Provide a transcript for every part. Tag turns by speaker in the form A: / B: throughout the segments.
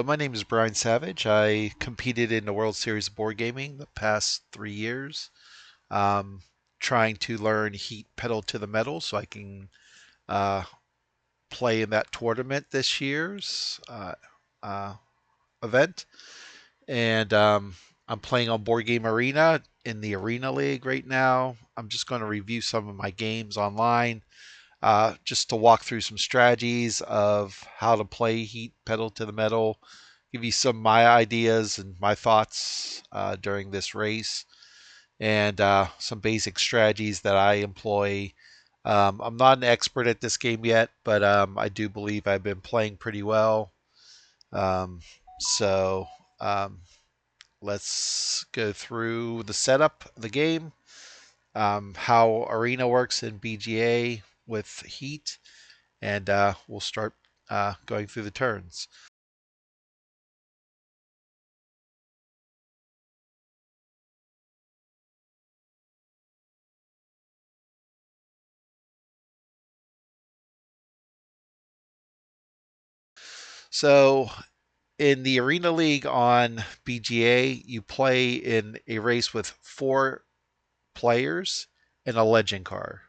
A: Hello, my name is Brian Savage. I competed in the World Series of Board Gaming the past 3 years, um, trying to learn Heat Pedal to the Metal so I can uh, play in that tournament this year's uh, event. And I'm playing on Board Game Arena in the Arena League right now. I'm just going to review some of my games online, just to walk through some strategies of how to play Heat Pedal to the Metal, give you some of my ideas and my thoughts during this race, and some basic strategies that I employ. I'm not an expert at this game yet, but I do believe I've been playing pretty well. Um, so um, let's go through the setup of the game, how Arena works in BGA with Heat, and we'll start going through the turns. So in the Arena League on BGA, you play in a race with 4 players and a legend car.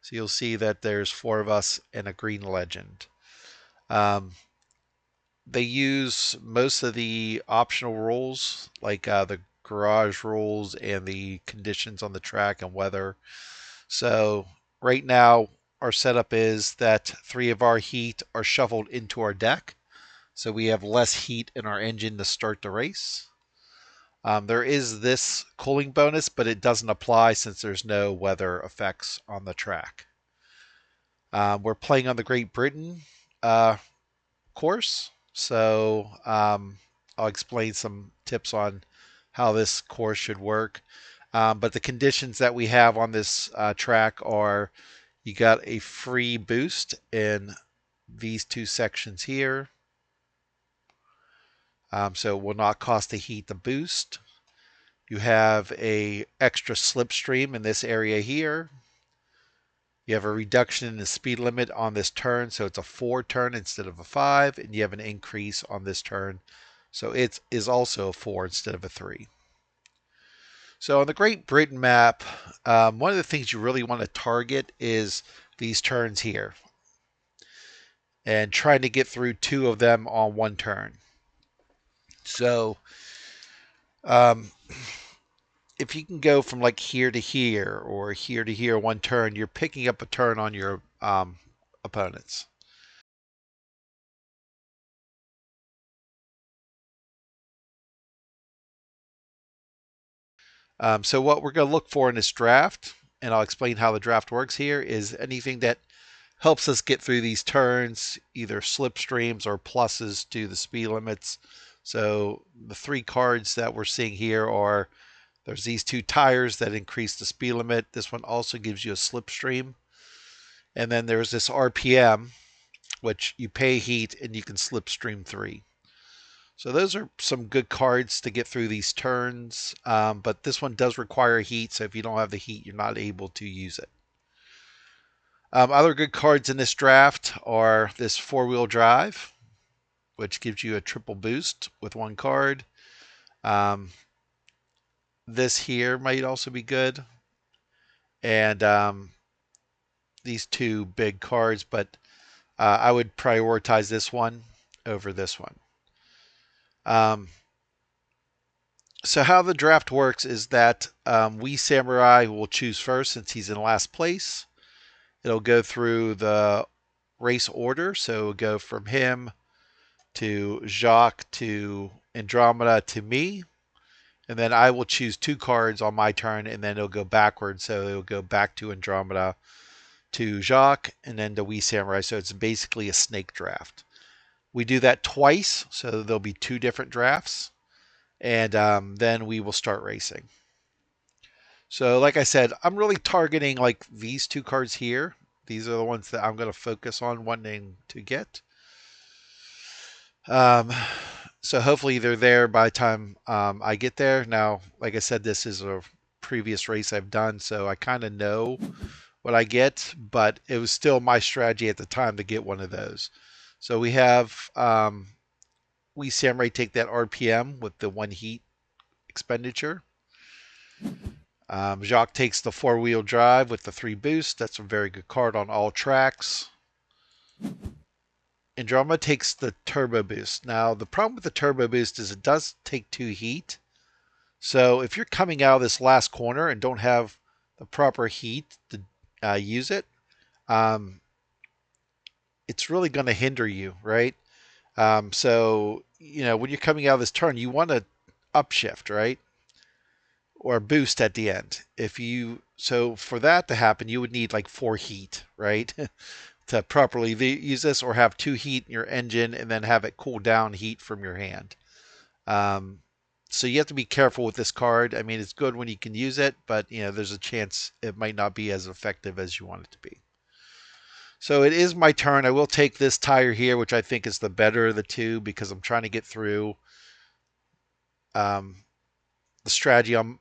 A: So you'll see that there's 4 of us and a green legend. Um, they use most of the optional rules, like the garage rules and the conditions on the track and weather. So right now, our setup is that 3 of our heat are shuffled into our deck. So we have less heat in our engine to start the race. There is this cooling bonus, but it doesn't apply since there's no weather effects on the track. We're playing on the Great Britain uh, course, so I'll explain some tips on how this course should work. But the conditions that we have on this track are you got a free boost in these 2 sections here. So it will not cost the heat to boost. You have a extra slipstream in this area here. You have a reduction in the speed limit on this turn, so it's a 4 turn instead of a 5, and you have an increase on this turn, so it is also a 4 instead of a 3. So on the Great Britain map, one of the things you really want to target is these turns here, and trying to get through 2 of them on 1 turn. So um, if you can go from like here to here or here to here 1 turn, you're picking up a turn on your opponents. So what we're going to look for in this draft, and I'll explain how the draft works here, is anything that helps us get through these turns, either slipstreams or pluses to the speed limits. So the 3 cards that we're seeing here are, there's these 2 tires that increase the speed limit. This one also gives you a slipstream. And then there's this RPM, which you pay heat and you can slipstream 3. So those are some good cards to get through these turns, but this one does require heat, so if you don't have the heat, you're not able to use it. Other good cards in this draft are this 4-wheel drive, which gives you a triple boost with 1 card. This here might also be good, and these 2 big cards, but I would prioritize this one over this one. So how the draft works is that we Samurai will choose first since he's in last place. It'll go through the race order, so it'll go from him to Jacques to Andromeda to me, and then I will choose 2 cards on my turn, and then it'll go backwards, so it'll go back to Andromeda to Jacques, and then to We Samurai. So it's basically a snake draft. We do that twice, so there'll be 2 different drafts, and then we will start racing. So like I said, I'm really targeting like these 2 cards here. These are the ones that I'm going to focus on wanting to get. Um, so hopefully they're there by the time I get there. Now, like I said, this is a previous race I've done, so I kind of know what I get, but it was still my strategy at the time to get one of those. So we have we Samurai take that RPM with the 1 heat expenditure. Jacques takes the 4-wheel drive with the 3 boost. That's a very good card on all tracks. Andromeda takes the turbo boost. Now, the problem with the turbo boost is it does take 2 heat. So if you're coming out of this last corner and don't have the proper heat to use it, um, it's really going to hinder you, right? So, when you're coming out of this turn, you want to upshift, right? Or boost at the end. So for that to happen, you would need like 4 heat, right? To properly use this, or have 2 heat in your engine and then have it cool down heat from your hand. Um, so you have to be careful with this card. I mean, it's good when you can use it, but there's a chance it might not be as effective as you want it to be. So it is my turn. I will take this tire here, which I think is the better of the two because I'm trying to get through. The strategy I'm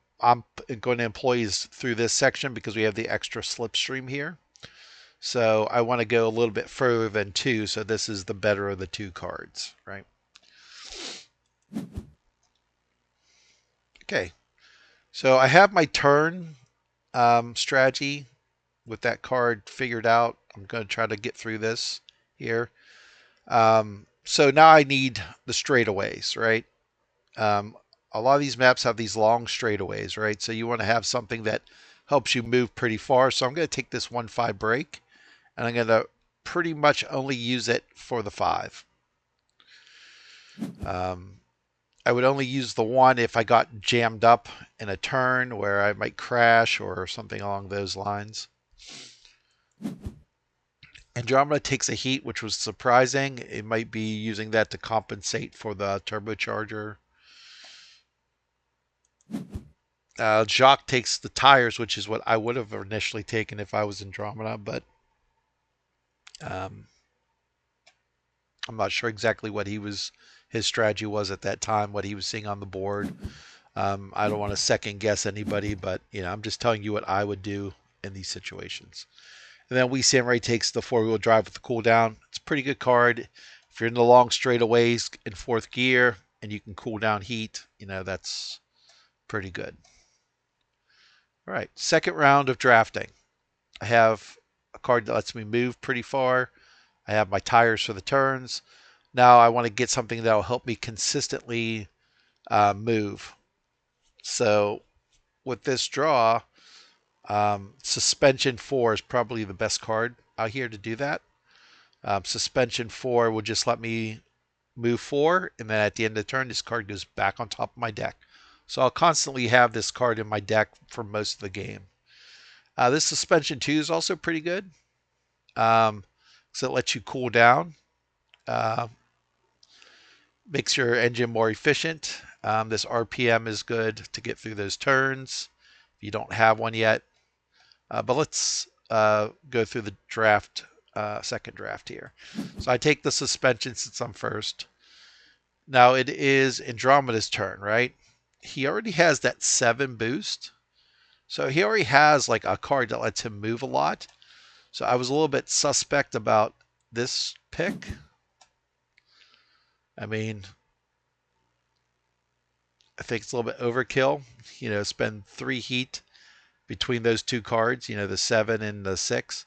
A: going to employ is through this section because we have the extra slipstream here. So I want to go a little bit further than 2. So this is the better of the 2 cards, right? Okay. So I have my turn strategy with that card figured out. I'm going to try to get through this here. So now I need the straightaways, right? A lot of these maps have these long straightaways, right? So you want to have something that helps you move pretty far. So I'm going to take this 1-5 break, and I'm going to pretty much only use it for the 5. I would only use the 1 if I got jammed up in a turn where I might crash or something along those lines. Andromeda takes a heat, which was surprising. It might be using that to compensate for the turbocharger. Jacques takes the tires, which is what I would have initially taken if I was Andromeda, but I'm not sure exactly what his strategy was at that time, what he was seeing on the board. I don't want to second guess anybody, but I'm just telling you what I would do in these situations. And then We Samurai takes the 4-wheel drive with the cooldown. It's a pretty good card. If you're in the long straightaways in 4th gear and you can cool down heat, that's pretty good. All right, second round of drafting. I have a card that lets me move pretty far. I have my tires for the turns. Now I want to get something that will help me consistently move. So with this draw, Suspension 4 is probably the best card out here to do that. Suspension 4 will just let me move 4, and then at the end of the turn, this card goes back on top of my deck. So I'll constantly have this card in my deck for most of the game. This Suspension 2 is also pretty good. So it lets you cool down. Makes your engine more efficient. This RPM is good to get through those turns if you don't have one yet. But let's go through the draft, second draft here. So I take the suspension since I'm first. Now it is Andromeda's turn, right? He already has that 7 boost. So he already has like a card that lets him move a lot. So I was a little bit suspect about this pick. I mean, I think it's a little bit overkill. Spend 3 heat between those 2 cards, the 7 and the 6,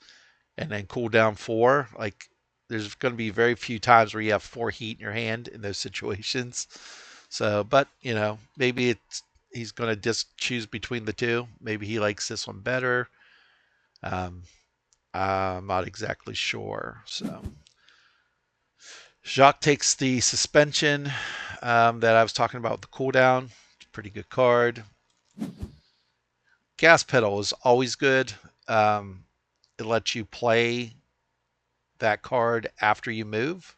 A: and then cool down 4. Like, there's going to be very few times where you have 4 heat in your hand in those situations. So, but, maybe he's going to just choose between the 2. Maybe he likes this one better. I'm not exactly sure. So, Jacques takes the suspension that I was talking about with the cooldown. It's a pretty good card. Gas pedal is always good. It lets you play that card after you move.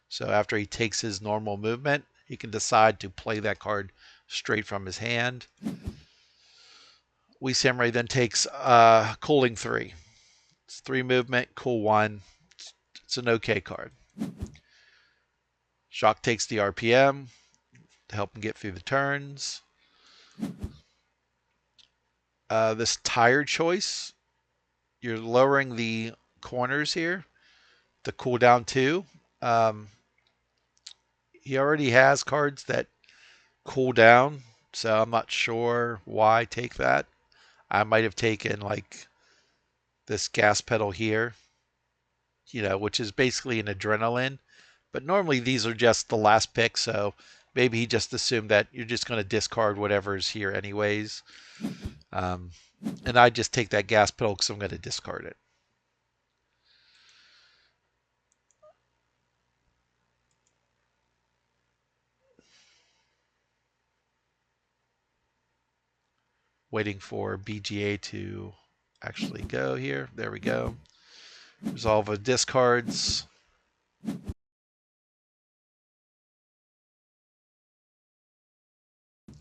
A: So after he takes his normal movement, he can decide to play that card straight from his hand. We Samurai then takes Cooling 3. It's 3 movement, cool 1. It's an okay card. Jacques takes the RPM to help him get through the turns. This tire choice, you're lowering the corners here to cool down 2. he already has cards that cool down, so I'm not sure why I take that. I might have taken like this gas pedal here, which is basically an adrenaline. But normally these are just the last pick, so maybe he just assumed that you're just going to discard whatever's here anyways. Um, and I just take that gas pedal because I'm going to discard it. Waiting for BGA to actually go here. There we go. Resolve of discards.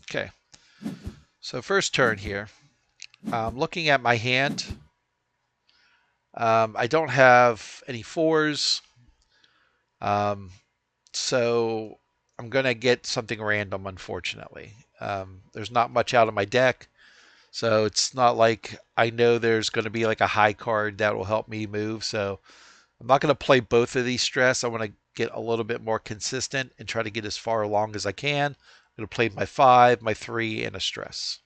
A: Okay. So first turn here. Looking at my hand, I don't have any fours. Um, so I'm going to get something random, unfortunately. There's not much out of my deck. So it's not like I know there's going to be like a high card that will help me move. So I'm not going to play both of these stress. I want to get a little bit more consistent and try to get as far along as I can. I'm going to play my 5, my 3, and a stress.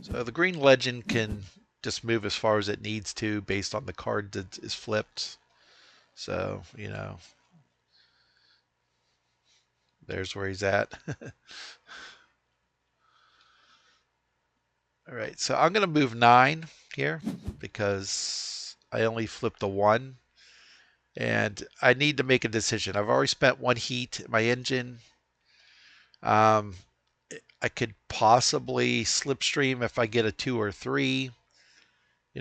A: So the green legend can just move as far as it needs to based on the card that is flipped. So, there's where he's at. All right, so I'm going to move 9 here because I only flipped a 1. And I need to make a decision. I've already spent 1 heat in my engine. Um, I could possibly slipstream if I get a 2 or 3.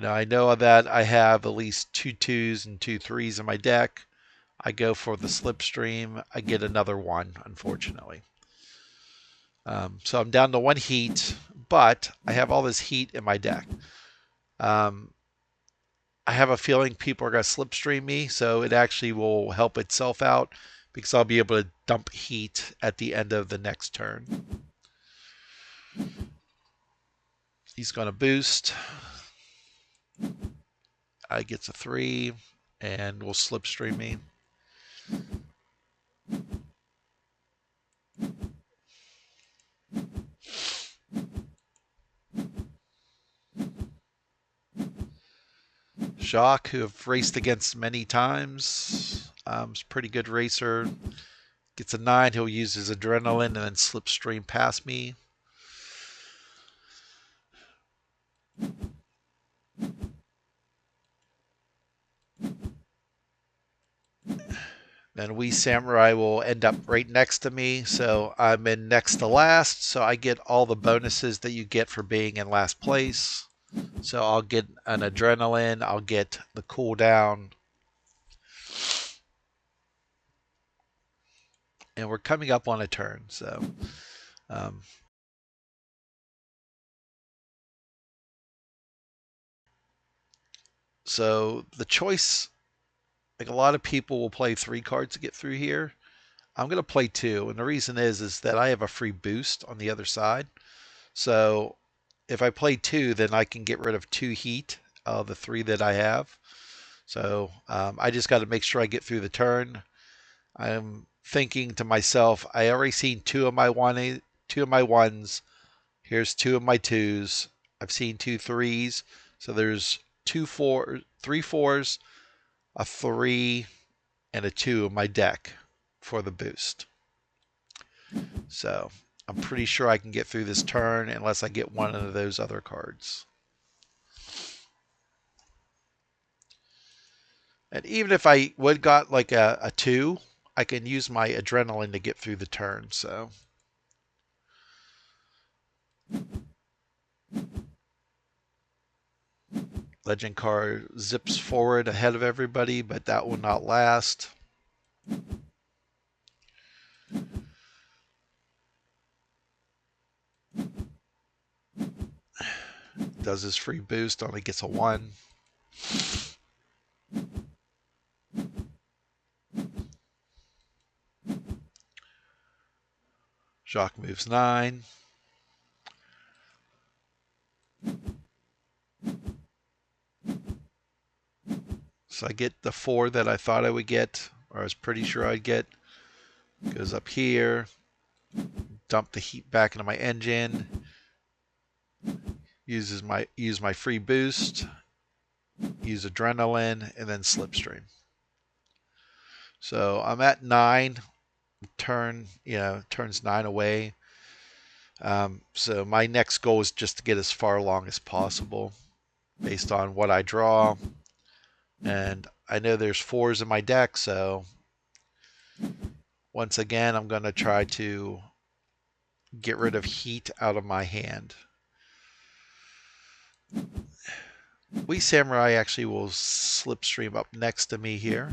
A: I know that I have at least 2 2s and 2 3s in my deck. I go for the slipstream. I get another 1, unfortunately. So I'm down to 1 heat, but I have all this heat in my deck. I have a feeling people are going to slipstream me, so it actually will help itself out because I'll be able to dump heat at the end of the next turn. He's going to boost. I gets a 3 and will slipstream me. Jacques, who I've raced against many times, is a pretty good racer. Gets a 9. He'll use his adrenaline and then slipstream past me. Then We Samurai will end up right next to me, so I'm in next to last, so I get all the bonuses that you get for being in last place. So I'll get an adrenaline, I'll get the cooldown, and we're coming up on a turn. Um, so the choice, like a lot of people will play 3 cards to get through here. I'm going to play 2, and the reason is that I have a free boost on the other side. So if I play 2, then I can get rid of 2 heat of the 3 that I have. So I just got to make sure I get through the turn. I'm thinking to myself, I already seen 2 of my 1s. Here's 2 of my 2s. I've seen 2 3s. So there's 3 4s, a 3, and a 2 in my deck for the boost. So I'm pretty sure I can get through this turn unless I get one of those other cards. And even if I would got like a 2, I can use my adrenaline to get through the turn. So legend card zips forward ahead of everybody, but that will not last. Does his free boost, only gets a 1. Jacques moves 9. So I get the 4 that I thought I would get, or I was pretty sure I'd get. Goes up here, dump the heat back into my engine, use my free boost, use adrenaline, and then slipstream. So I'm at 9, turns 9 away. So my next goal is just to get as far along as possible based on what I draw. And I know there's 4s in my deck, so once again, I'm going to try to get rid of heat out of my hand. We Samurai actually will slipstream up next to me here.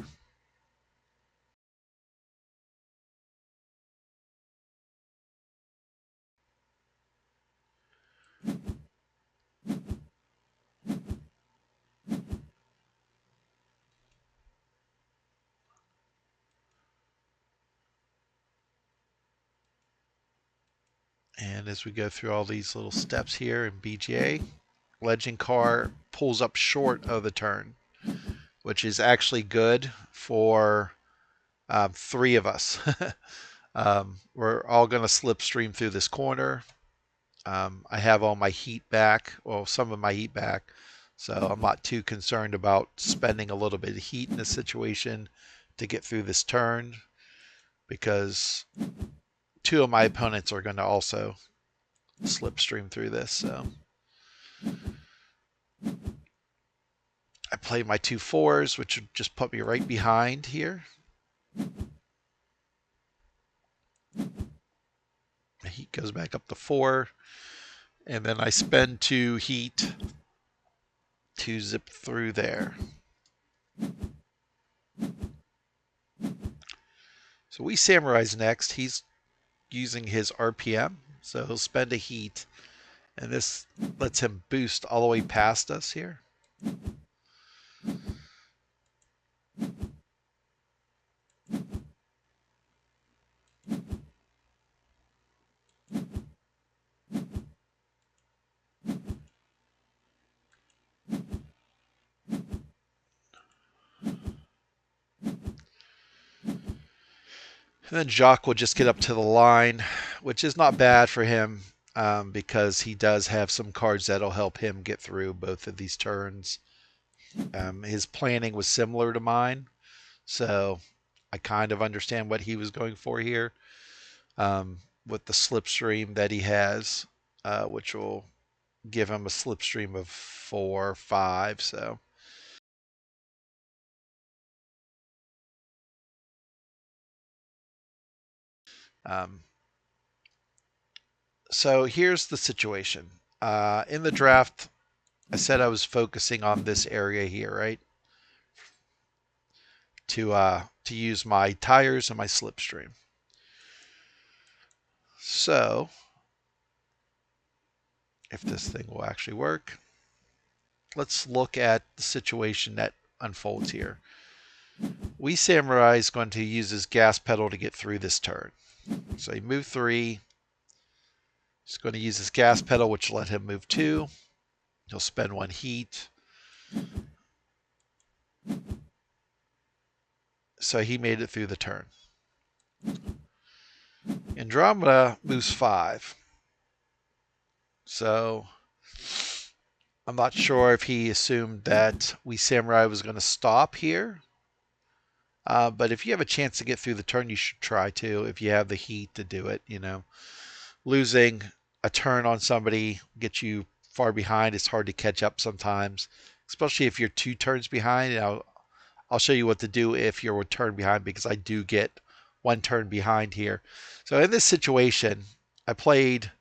A: And as we go through all these little steps here in BGA, Legend car pulls up short of the turn, which is actually good for 3 of us. We're all going to slipstream through this corner. I have all my heat back, well, some of my heat back, so I'm not too concerned about spending a little bit of heat in this situation to get through this turn, because 2 of my opponents are going to also slipstream through this. So I play my 2 4s, which would just put me right behind here. The heat goes back up to 4, and then I spend 2 heat to zip through there. So we Samurai's next. He's using his RPM, so he'll spend a heat, and this lets him boost all the way past us here. And then Jacques will just get up to the line, which is not bad for him, because he does have some cards that'll help him get through both of these turns. His planning was similar to mine, so I kind of understand what he was going for here, with the slipstream that he has, which will give him a slipstream of 4, 5. Um, so here's the situation. In the draft, I said I was focusing on this area here, right? To use my tires and my slipstream. So if this thing will actually work, let's look at the situation that unfolds here. We Samurai is going to use his gas pedal to get through this turn. So he moved 3. He's going to use his gas pedal, which will let him move 2. He'll spend 1 heat. So he made it through the turn. Andromeda moves 5. So I'm not sure if he assumed that we Samurai was going to stop here. But if you have a chance to get through the turn, you should try to, if you have the heat to do it. Losing a turn on somebody gets you far behind. It's hard to catch up sometimes, especially if you're 2 turns behind. I'll show you what to do if you're a turn behind, because I do get 1 turn behind here. So in this situation, I played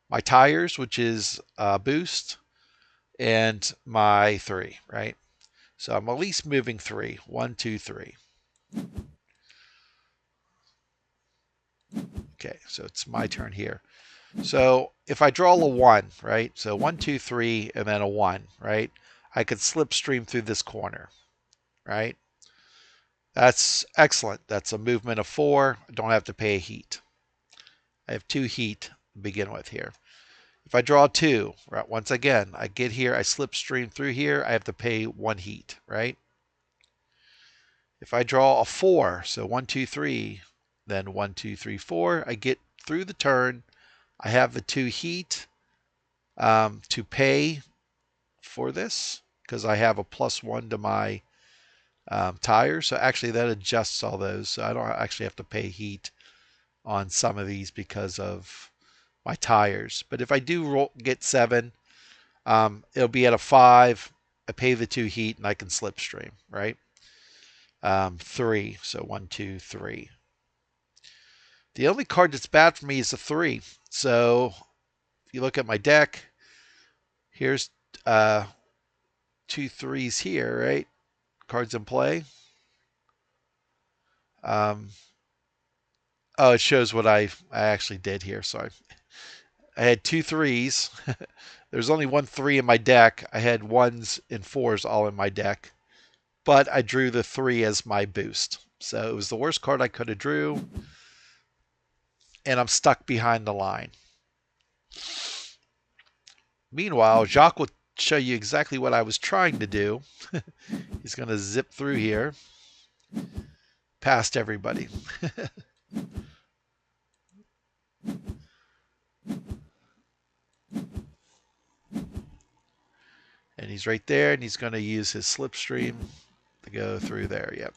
A: my tires, which is boost, and my 3, right? So I'm at least moving 3. 1, 2, 3. Okay, so it's my turn here. So if I draw a 1, right? So 1, 2, 3, and then a 1, right? I could slipstream through this corner, right? That's excellent. That's a movement of 4. I don't have to pay a heat. I have 2 heat to begin with here. If I draw 2, right, once again, I get here, I slipstream through here, I have to pay 1 heat, right? If I draw a 4, so 1, 2, 3, then 1, 2, 3, 4, I get through the turn, I have the 2 heat to pay for this because I have a +1 to my tires. So actually that adjusts all those. So I don't actually have to pay heat on some of these because of my tires. But if I do get 7, it'll be at a 5. I pay the 2 heat and I can slipstream, right? 3. So 1, 2, 3. The only card that's bad for me is a 3. So if you look at my deck, here's 2 3s here, right? Cards in play. Oh, it shows what I actually did here. Sorry. I had 2 3s. There's only 1 3 in my deck. I had 1s and 4s all in my deck. But I drew the 3 as my boost. So it was the worst card I could have drew. And I'm stuck behind the line. Meanwhile, Jacques will show you exactly what I was trying to do. He's going to zip through here. Past everybody. And he's right there, and he's going to use his slipstream to go through there. Yep.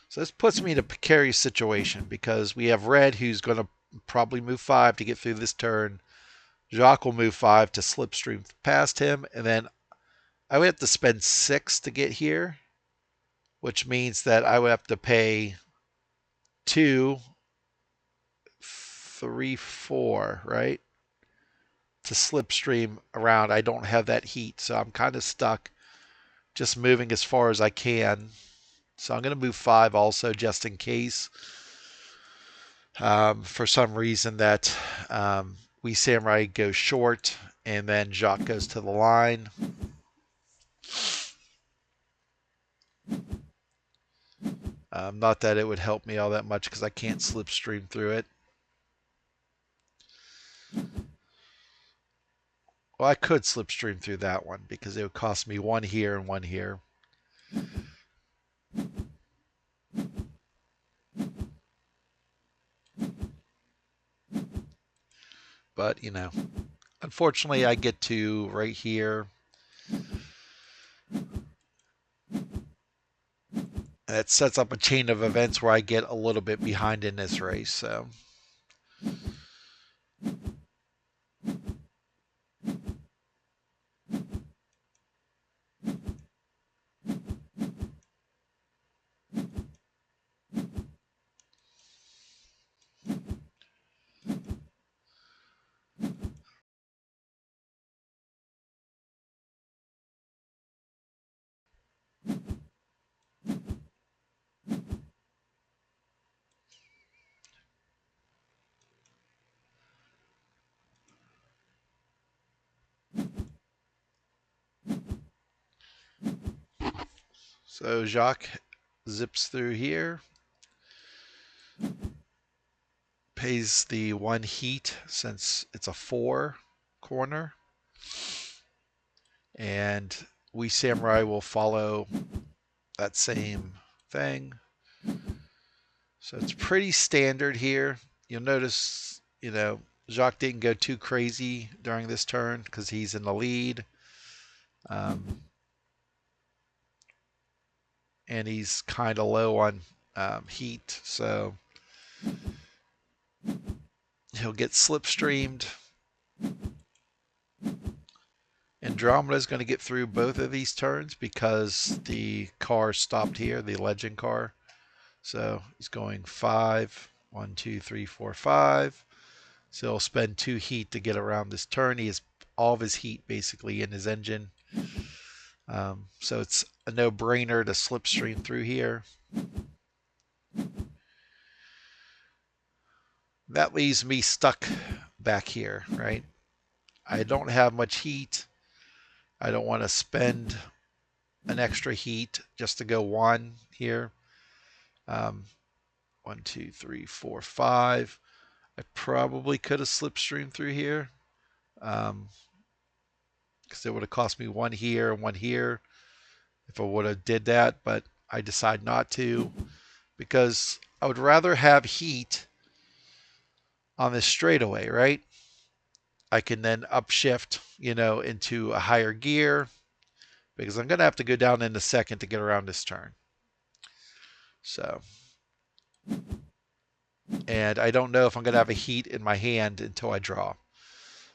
A: So this puts me in a precarious situation because we have red who's going to probably move 5 to get through this turn. Jacques will move 5 to slipstream past him, and then I would have to spend 6 to get here, which means that I would have to pay 2, 3, 4, right? To slipstream around. I don't have that heat, so I'm kind of stuck just moving as far as I can. So I'm going to move 5 also just in case for some reason that we Samurai goes short and then Jacques goes to the line. Not that it would help me all that much because I can't slipstream through it. Well, I could slipstream through that one because it would cost me 1 here and 1 here. But, you know, unfortunately I get to right here. And it sets up a chain of events where I get a little bit behind in this race. So. So Jacques zips through here, pays the 1 heat since it's a 4 corner, and we Samurai will follow that same thing. So it's pretty standard here. You'll notice, you know, Jacques didn't go too crazy during this turn because he's in the lead. And he's kind of low on heat, so he'll get slipstreamed. Andromeda is going to get through both of these turns because the car stopped here, the legend car. So he's going 5, 1, 2, 3, 4, 5. So he'll spend 2 heat to get around this turn. He has all of his heat basically in his engine. So it's a no-brainer to slipstream through here. That leaves me stuck back here, right? I don't have much heat. I don't want to spend an extra heat just to go one here. Um, 1, 2, 3, 4, 5. I probably could have slipstreamed through here because it would have cost me one here and one here if I would have did that, but I decide not to because I would rather have heat on this straightaway, right? I can then upshift, into a higher gear because I'm going to have to go down in a second to get around this turn. So, and I don't know if I'm going to have a heat in my hand until I draw.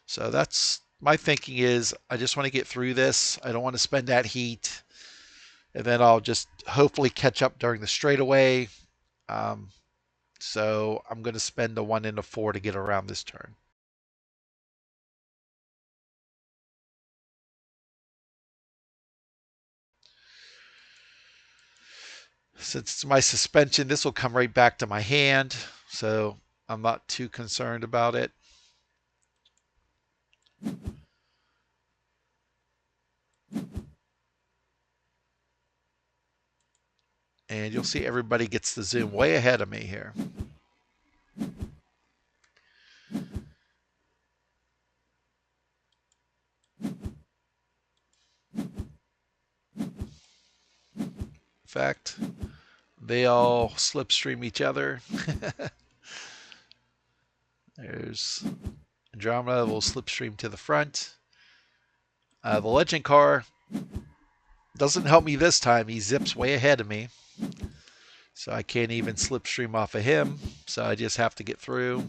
A: So that's my thinking is I just want to get through this. I don't want to spend that heat. And then I'll just hopefully catch up during the straightaway. Um, so I'm going to spend the 1 and a 4 to get around this turn. Since it's my suspension, this will come right back to my hand. So I'm not too concerned about it. And you'll see everybody gets the zoom way ahead of me here. In fact, they all slipstream each other. There's Andromeda will slipstream to the front. The legend car doesn't help me this time. He zips way ahead of me. So I can't even slipstream off of him. So I just have to get through.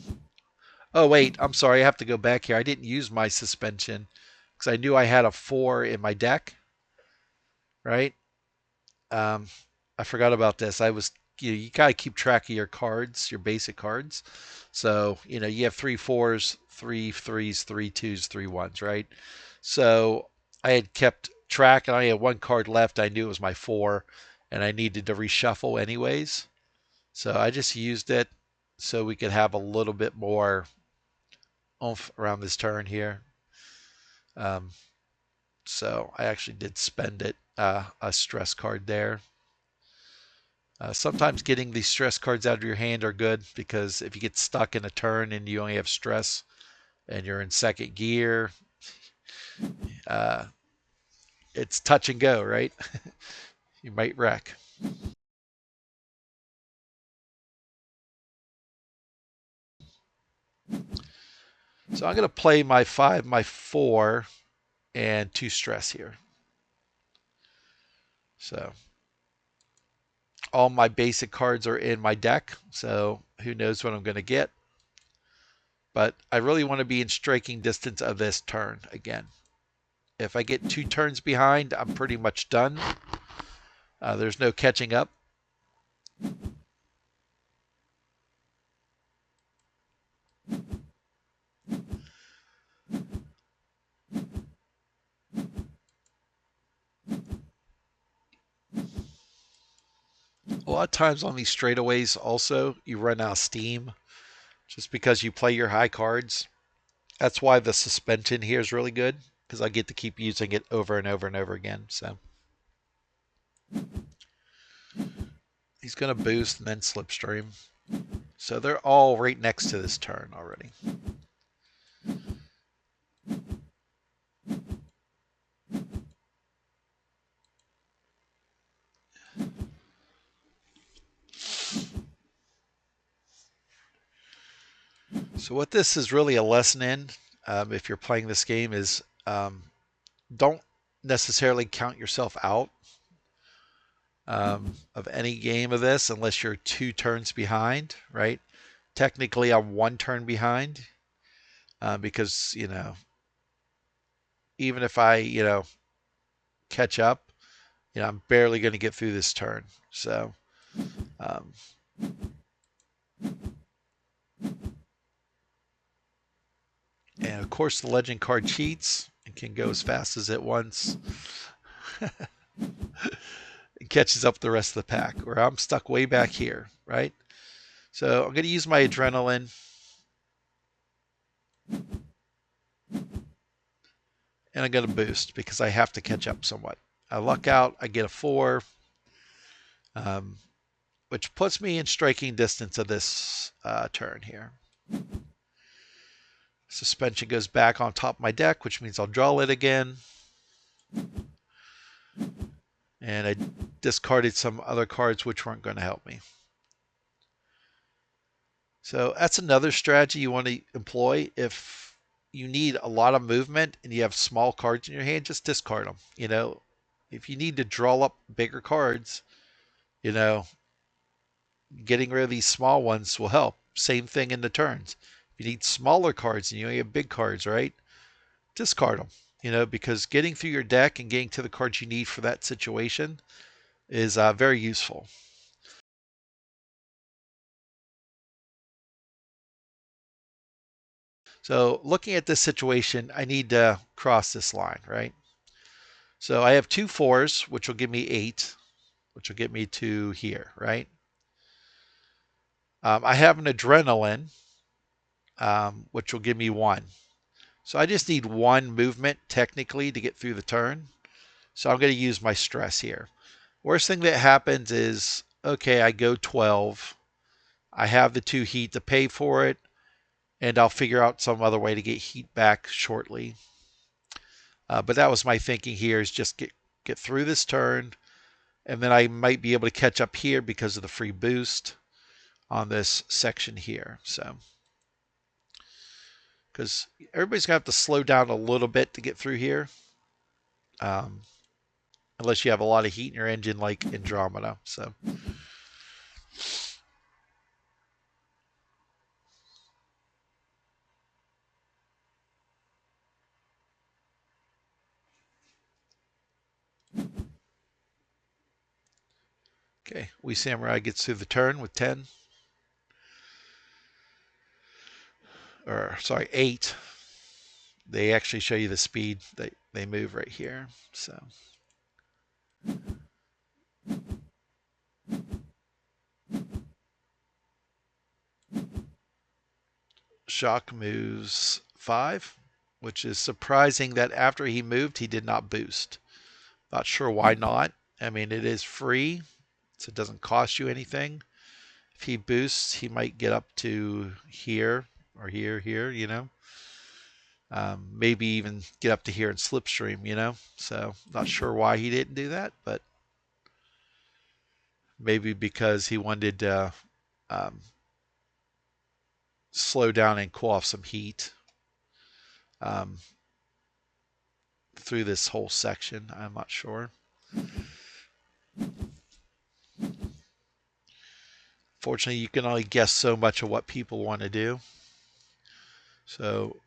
A: Oh, wait. I'm sorry. I have to go back here. I didn't use my suspension because I knew I had a 4 in my deck. Right? I forgot about this. You gotta keep track of your cards, your basic cards. So you have 3 4s, 3 3s, 3 2s, 3 1s, right? So I had kept track, and I had one card left. I knew it was my 4, and I needed to reshuffle anyways. So I just used it so we could have a little bit more oomph around this turn here. Um, so I actually did spend it, a stress card there. Sometimes getting these stress cards out of your hand are good because if you get stuck in a turn and you only have stress and you're in second gear, uh, it's touch and go, right? You might wreck. So I'm going to play my 5, my 4, and 2 stress here. So all my basic cards are in my deck, so who knows what I'm going to get. But I really want to be in striking distance of this turn again. If I get 2 turns behind, I'm pretty much done. There's no catching up. A lot of times on these straightaways, also, you run out of steam just because you play your high cards. That's why the suspension here is really good because I get to keep using it over and over and over again. So he's going to boost and then slipstream. So they're all right next to this turn already. So what this is really a lesson in, if you're playing this game, is don't necessarily count yourself out of any game of this unless you're 2 turns behind, right? Technically, I'm 1 turn behind because, even if I, catch up, I'm barely going to get through this turn. So, um, and of course, the legend card cheats and can go as fast as it wants. It catches up the rest of the pack, where I'm stuck way back here, right? So I'm going to use my adrenaline. And I'm going to boost because I have to catch up somewhat. I luck out, I get a 4, um, which puts me in striking distance of this turn here. Suspension goes back on top of my deck, which means I'll draw it again. And I discarded some other cards which weren't going to help me. So that's another strategy you want to employ. If you need a lot of movement and you have small cards in your hand, just discard them. If you need to draw up bigger cards, you know, getting rid of these small ones will help. Same thing in the turns. If you need smaller cards and you only have big cards, right? Discard them. Because getting through your deck and getting to the cards you need for that situation is very useful. So looking at this situation, I need to cross this line, right? So I have 2 4s, which will give me 8, which will get me to here, right? I have an adrenaline, which will give me 1. So I just need 1 movement technically to get through the turn. So I'm going to use my stress here. Worst thing that happens is, okay, I go 12. I have the 2 heat to pay for it, and I'll figure out some other way to get heat back shortly. But that was my thinking here, is just get through this turn, and then I might be able to catch up here because of the free boost on this section here. So, because everybody's going to have to slow down a little bit to get through here, um, unless you have a lot of heat in your engine like Andromeda. So, okay, We Samurai gets through the turn with 10. Or, sorry, 8. They actually show you the speed that they move right here. So, Shock moves 5, which is surprising that after he moved, he did not boost. Not sure why not. I mean, it is free, so it doesn't cost you anything. If he boosts, he might get up to here or here. Maybe even get up to here in Slipstream. So not sure why he didn't do that, but maybe because he wanted to um, slow down and cool off some heat um, through this whole section. I'm not sure. Fortunately, you can only guess so much of what people want to do. So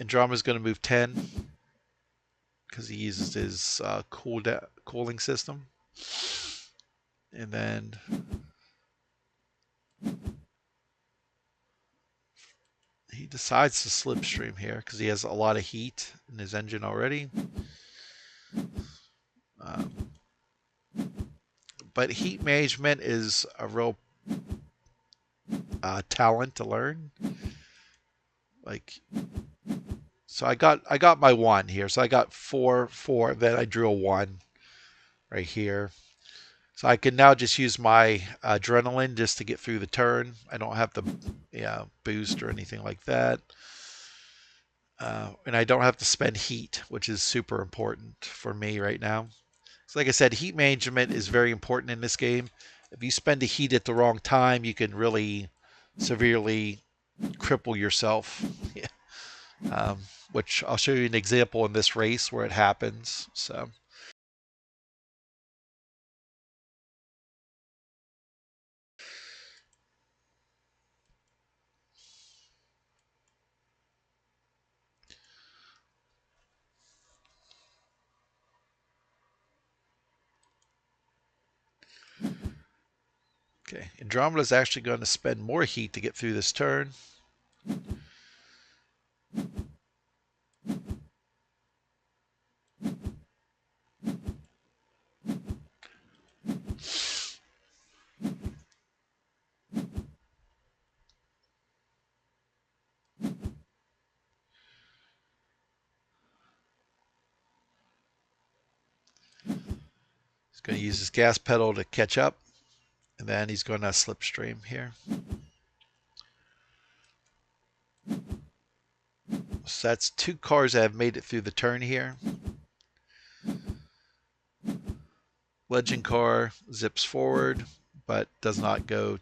A: Andromeda is going to move 10 because he uses his cooling system. And then he decides to slipstream here because he has a lot of heat in his engine already. Um, but heat management is a real talent to learn. So I got my 1 here. So I got 4, 4. Then I drew a 1 right here. So I can now just use my adrenaline just to get through the turn. I don't have to boost or anything like that. And I don't have to spend heat, which is super important for me right now. So like I said, heat management is very important in this game. If you spend the heat at the wrong time, you can really severely cripple yourself. Which I'll show you an example in this race where it happens. So. Okay, Andromeda is actually going to spend more heat to get through this turn. Going to use his gas pedal to catch up, and then he's going to slipstream here. So that's 2 cars that have made it through the turn here. Legend car zips forward, but does not go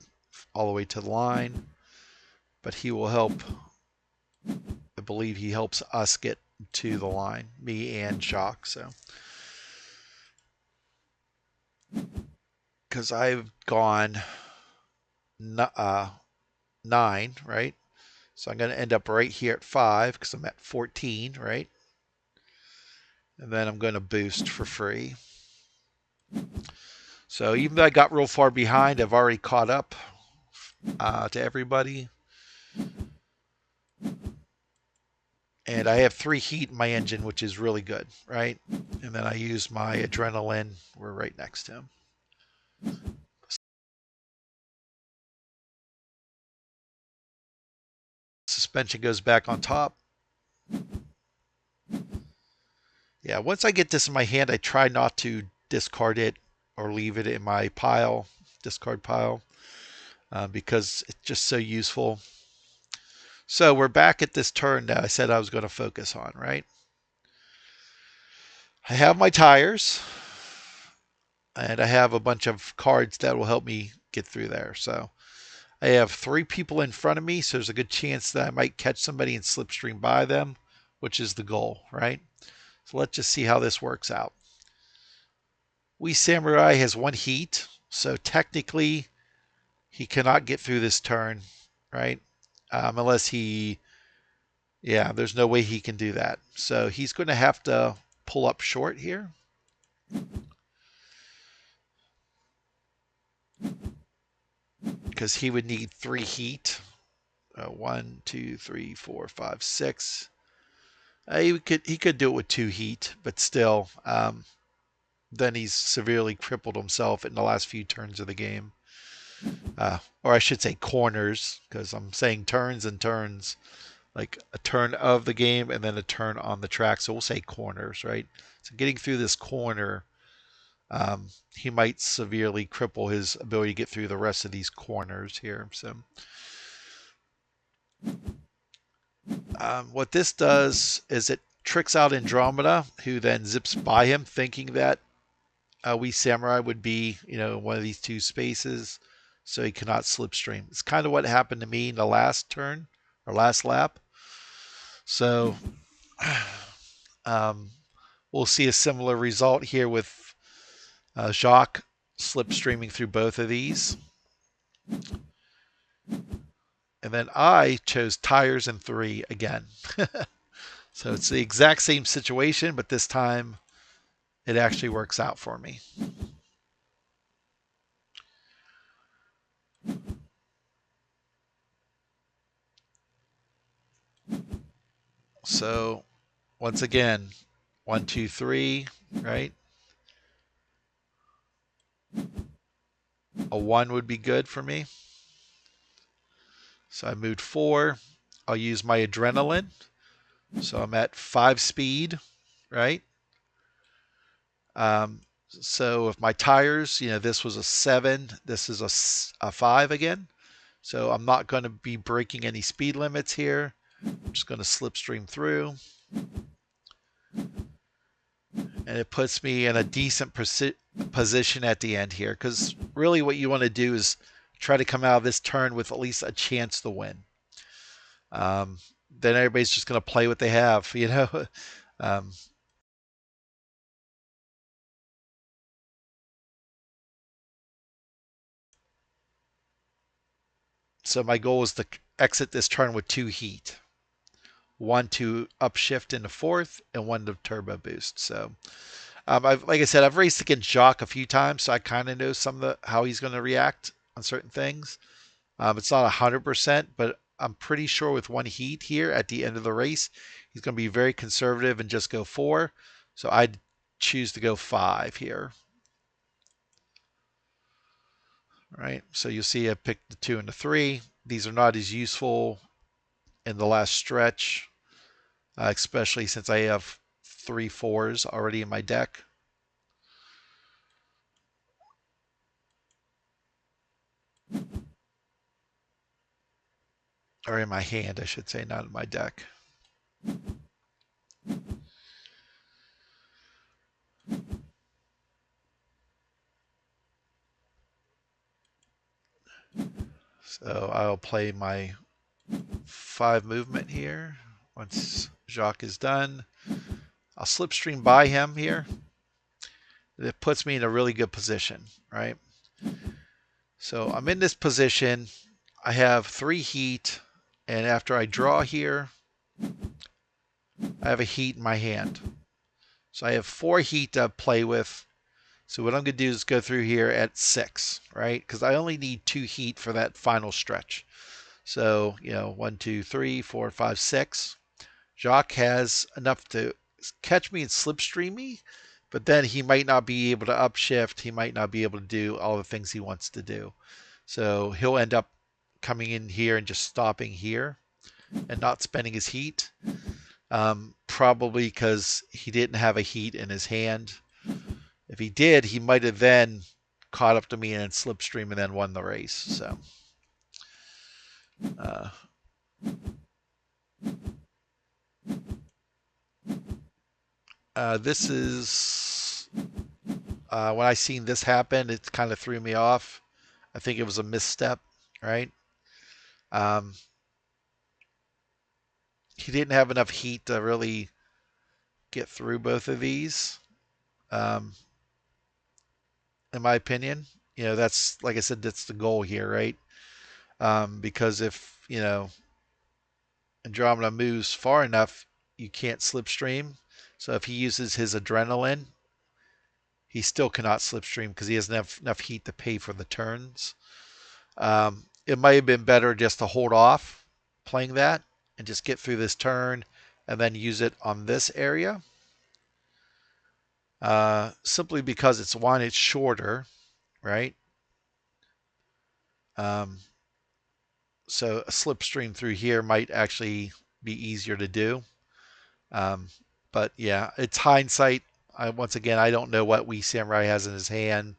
A: all the way to the line. But he will help. I believe he helps us get to the line, me and Jacques. So, because I've gone 9, right? So I'm going to end up right here at 5 because I'm at 14, right? And then I'm going to boost for free. So even though I got real far behind, I've already caught up to everybody. And I have 3 heat in my engine, which is really good, right? And then I use my adrenaline. We're right next to him. Suspension goes back on top. Yeah, once I get this in my hand, I try not to discard it or leave it in my pile, discard pile, because it's just so useful. So we're back at this turn that I said I was going to focus on, right? I have my tires, and I have a bunch of cards that will help me get through there. So I have 3 people in front of me, so there's a good chance that I might catch somebody and slipstream by them, which is the goal, right? So let's just see how this works out. We Samurai has 1 heat, so technically he cannot get through this turn, right? Unless he, yeah, there's no way he can do that. So he's going to have to pull up short here. Because he would need 3 heat. 1, 2, 3, 4, 5, 6. He could do it with 2 heat, but still, then he's severely crippled himself in the last few turns of the game. Or I should say corners, because I'm saying turns and turns, like a turn of the game and then a turn on the track. So we'll say corners, right? So getting through this corner, he might severely cripple his ability to get through the rest of these corners here. So what this does is it tricks out Andromeda, who then zips by him, thinking that we Samurai would be, one of these 2 spaces, so he cannot slipstream. It's kind of what happened to me in the last turn or last lap. So we'll see a similar result here with Jacques slipstreaming through both of these. And then I chose tires and 3 again. So it's the exact same situation, but this time it actually works out for me. So once again, 1, 2, 3, right? A 1 would be good for me. So I moved 4. I'll use my adrenaline. So I'm at 5 speed, right? So if my tires, this was a 7, this is a 5 again. So I'm not going to be breaking any speed limits here. I'm just going to slipstream through. And it puts me in a decent position at the end here. Because really what you want to do is try to come out of this turn with at least a chance to win. Then everybody's just going to play what they have, So my goal is to exit this turn with 2 heat. 1 to upshift into 4th and 1 to turbo boost. So, like I said, I've raced against Jacques a few times, so I kind of know how he's going to react on certain things. It's not 100%, but I'm pretty sure with 1 heat here at the end of the race, he's going to be very conservative and just go 4. So I'd choose to go 5 here. All right, so you'll see I picked the 2 and the 3. These are not as useful in the last stretch, especially since I have 3 4s already in my deck. or in my hand, I should say, not in my deck. So I'll play my 5 movement here. Once Jacques is done, I'll slipstream by him here. It puts me in a really good position, right? So I'm in this position. I have 3 heat, and after I draw here, I have a heat in my hand. So I have 4 heat to play with. So what I'm going to do is go through here at 6, right? Because I only need 2 heat for that final stretch. So, 1, 2, 3, 4, 5, 6. Jacques has enough to catch me and slipstream me, but then he might not be able to upshift. He might not be able to do all the things he wants to do. So he'll end up coming in here and just stopping here and not spending his heat. Probably because he didn't have a heat in his hand. If he did, he might have then caught up to me and slipstream and then won the race. So this is when I seen this happen, it kind of threw me off. I think it was a misstep, right? He didn't have enough heat to really get through both of these, um, in my opinion. That's, like I said, that's the goal here, right? Because if, Andromeda moves far enough, you can't slipstream. So if he uses his adrenaline, he still cannot slipstream because he doesn't have enough heat to pay for the turns. It might have been better just to hold off playing that and just get through this turn and then use it on this area. Simply because it's shorter, right? So a slipstream through here might actually be easier to do. But yeah, it's hindsight. Once again, I don't know what Wee Samurai has in his hand.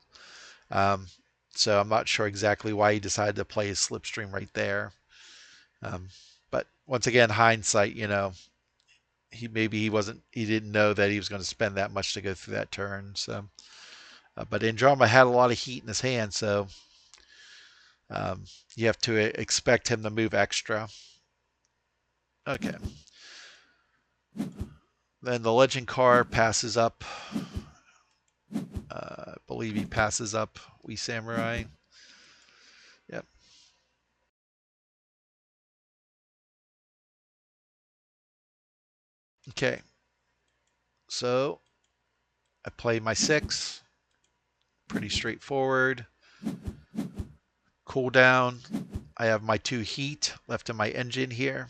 A: Um, so I'm not sure exactly why he decided to play his slipstream right there. But once again, hindsight, he didn't know that he was going to spend that much to go through that turn. So, but Andromeda had a lot of heat in his hand, so you have to expect him to move extra. Okay. Then the legend car passes up. I believe he passes up Wee Samurai. Yep. Okay. So I play my 6. Pretty straightforward. Cool down. I have my 2 heat left in my engine here.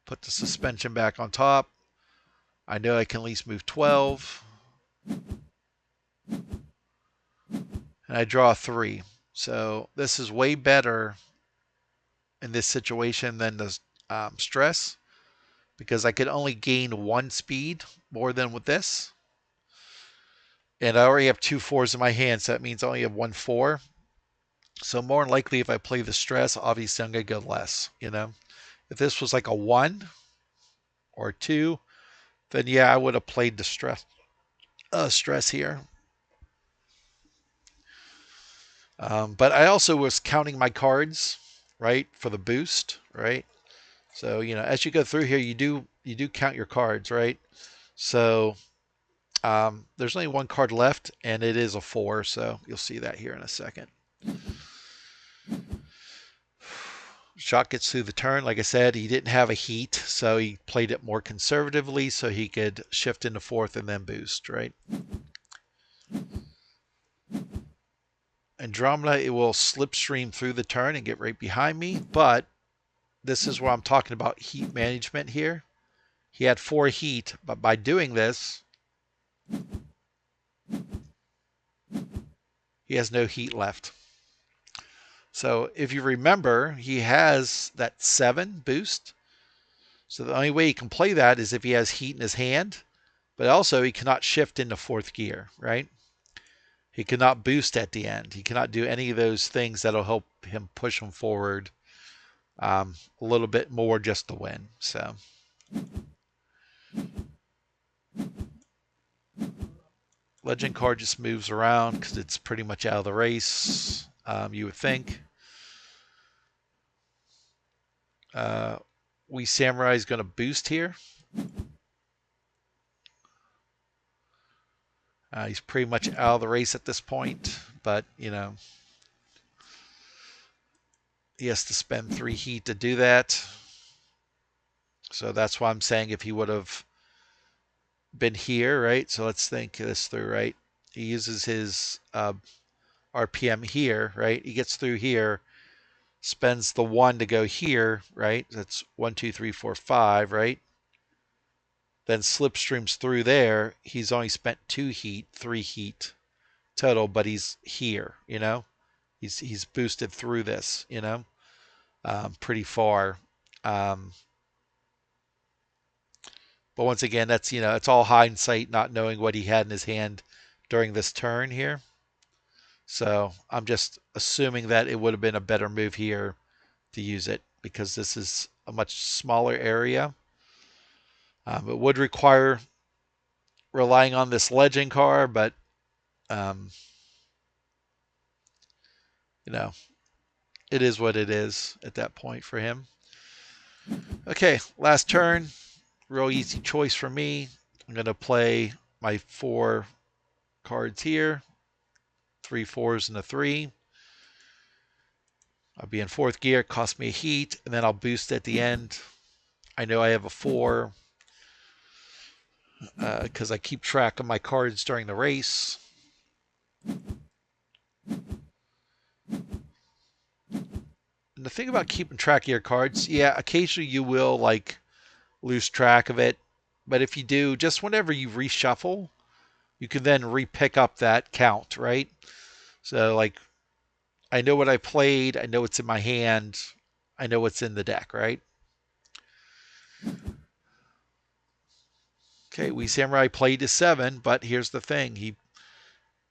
A: Put the suspension back on top. I know I can at least move 12. And I draw 3. So this is way better in this situation than the stress, because I could only gain 1 speed more than with this. And I already have 2 4s in my hand, so that means I only have 1 4. So more than likely, if I play the stress, obviously I'm going to go less, If this was like a 1 or 2, then yeah, I would have played the stress here. But I also was counting my cards, right, for the boost, right? So, as you go through here, you do count your cards, right? So there's only 1 card left, and it is a 4, so you'll see that here in a second. Shot gets through the turn. Like I said, he didn't have a heat, so he played it more conservatively so he could shift into 4th and then boost, right? Andromeda, it will slipstream through the turn and get right behind me, but this is where I'm talking about heat management here. He had 4 heat, but by doing this, he has no heat left. So if you remember, he has that 7 boost. So the only way he can play that is if he has heat in his hand, but also he cannot shift into 4th gear, right? He cannot boost at the end. He cannot do any of those things that'll help him push him forward a little bit more just to win. So legend card just moves around because it's pretty much out of the race. You would think. Uh, we Samurai is going to boost here. He's pretty much out of the race at this point, but you know he has to spend 3 heat to do that. So that's why I'm saying if he would have been here, right? So let's think this through, right? He uses his RPM here, right? He gets through here, spends the 1 to go here, right? That's 1, 2, 3, 4, 5, right? Then slipstreams through there. He's only spent 2 heat, 3 heat total, but he's here, you know? He's boosted through this, you know, pretty far. Um, but once again, that's it's all hindsight, not knowing what he had in his hand during this turn here. So I'm just assuming that it would have been a better move here to use it because this is a much smaller area. It would require relying on this legend car, but um, you know, it is what it is at that point for him. Okay, last turn. Real easy choice for me. I'm going to play my 4 cards here. 3 4s and a 3. I'll be in 4th gear. Cost me a heat, and then I'll boost at the end. I know I have a 4 because I keep track of my cards during the race. And the thing about keeping track of your cards, yeah, occasionally you will like lose track of it. But if you do, just whenever you reshuffle, you can then re-pick up that count, right? So like I know what I played, I know what's in my hand, I know what's in the deck, right? Okay, we Samurai played to 7, but here's the thing. He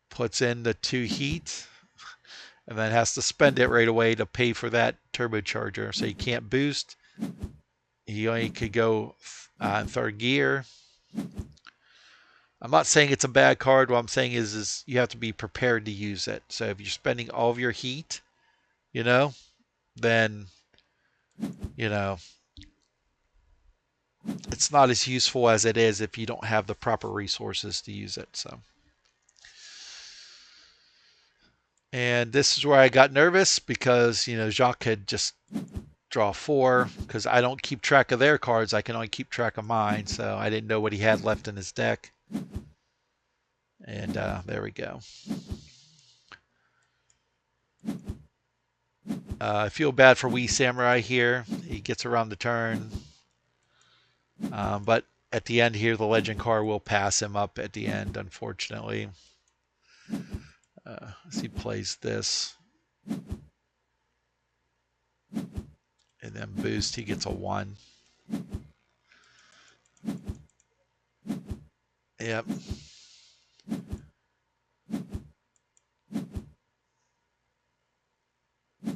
A: puts in the 2 heat and then has to spend it right away to pay for that turbocharger. So he can't boost. He only could go 3rd gear. I'm not saying it's a bad card. What I'm saying is you have to be prepared to use it. So if you're spending all of your heat, then, you know, it's not as useful as it is if you don't have the proper resources to use it. So, and this is where I got nervous because, Jacques could just draw 4 because I don't keep track of their cards. I can only keep track of mine. So I didn't know what he had left in his deck. And there we go. I feel bad for Wee Samurai here. He gets around the turn. But at the end here, the legend card will pass him up at the end, unfortunately. As he plays this. And then boost, he gets a 1. Yep.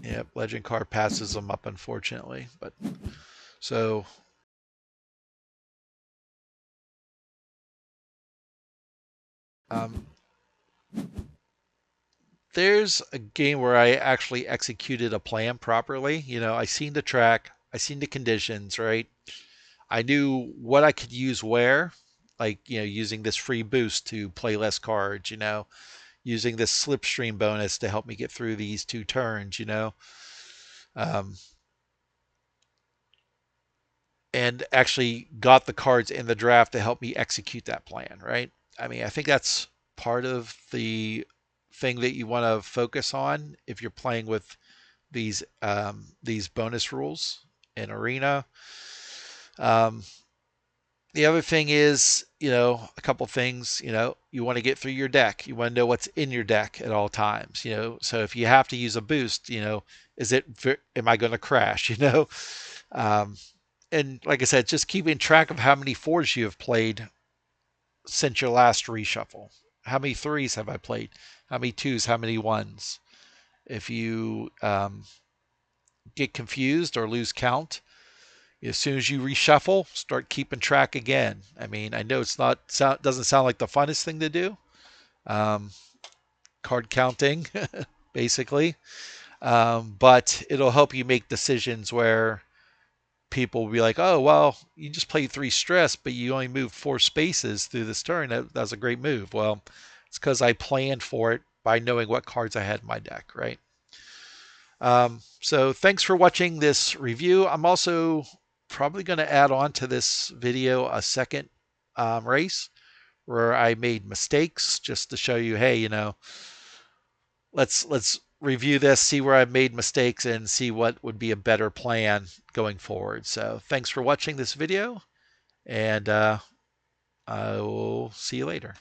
A: Yep, legend card passes him up, unfortunately. But so there's a game where I actually executed a plan properly. I seen the track, I seen the conditions, right? I knew what I could use where, like, using this free boost to play less cards, using this slipstream bonus to help me get through these 2 turns, um, and actually got the cards in the draft to help me execute that plan, right? I mean, I think that's part of the thing that you want to focus on if you're playing with these bonus rules in Arena. Um, the other thing is, a couple things, you want to get through your deck. You want to know what's in your deck at all times, So if you have to use a boost, am I going to crash, Um, and like I said, just keeping track of how many 4s you have played since your last reshuffle. How many 3s have I played? How many 2s? How many 1s? If you get confused or lose count, as soon as you reshuffle, start keeping track again. I mean, I know it's not doesn't sound like the funnest thing to do, um, card counting, basically, but it'll help you make decisions where people will be like, "Oh, well, you just played 3 stress, but you only moved 4 spaces through this turn. That was a great move." Well, it's because I planned for it by knowing what cards I had in my deck, right? So thanks for watching this review. I'm also probably going to add on to this video a second race where I made mistakes just to show you, hey, let's review this, see where I've made mistakes, and see what would be a better plan going forward. So thanks for watching this video, and I will see you later.